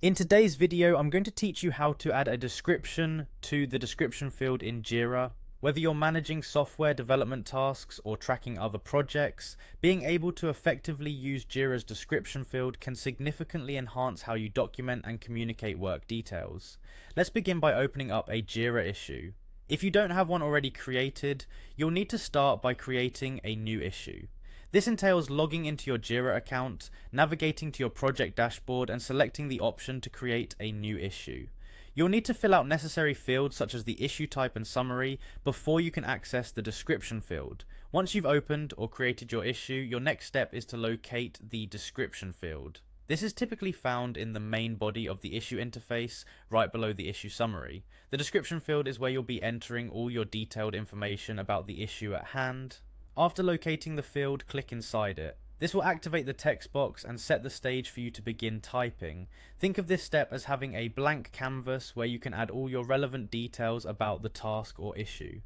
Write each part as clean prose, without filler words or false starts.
In today's video, I'm going to teach you how to add a description to the description field in Jira. Whether you're managing software development tasks or tracking other projects, being able to effectively use Jira's description field can significantly enhance how you document and communicate work details. Let's begin by opening up a Jira issue. If you don't have one already created, you'll need to start by creating a new issue. This entails logging into your Jira account, navigating to your project dashboard, and selecting the option to create a new issue. You'll need to fill out necessary fields such as the issue type and summary before you can access the description field. Once you've opened or created your issue, your next step is to locate the description field. This is typically found in the main body of the issue interface, right below the issue summary. The description field is where you'll be entering all your detailed information about the issue at hand. After locating the field, click inside it. This will activate the text box and set the stage for you to begin typing. Think of this step as having a blank canvas where you can add all your relevant details about the task or issue.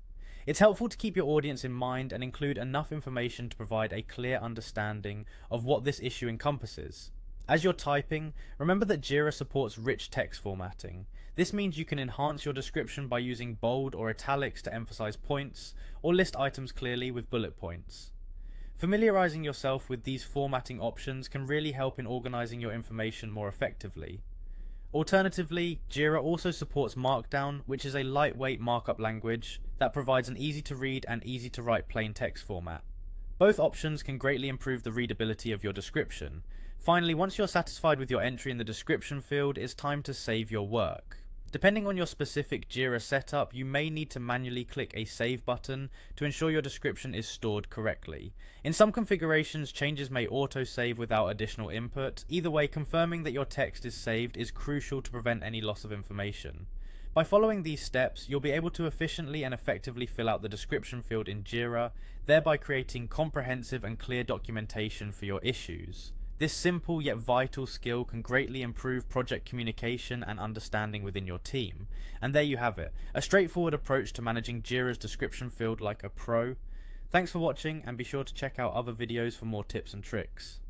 It's helpful to keep your audience in mind and include enough information to provide a clear understanding of what this issue encompasses. As you're typing, remember that Jira supports rich text formatting. This means you can enhance your description by using bold or italics to emphasize points, or list items clearly with bullet points. Familiarizing yourself with these formatting options can really help in organizing your information more effectively. Alternatively, Jira also supports Markdown, which is a lightweight markup language that provides an easy to read and easy to write plain text format. Both options can greatly improve the readability of your description. Finally, once you're satisfied with your entry in the description field, it's time to save your work. Depending on your specific Jira setup, you may need to manually click a save button to ensure your description is stored correctly. In some configurations, changes may auto-save without additional input. Either way, confirming that your text is saved is crucial to prevent any loss of information. By following these steps, you'll be able to efficiently and effectively fill out the description field in Jira, thereby creating comprehensive and clear documentation for your issues. This simple yet vital skill can greatly improve project communication and understanding within your team. And there you have it, a straightforward approach to managing Jira's description field like a pro. Thanks for watching, and be sure to check out other videos for more tips and tricks.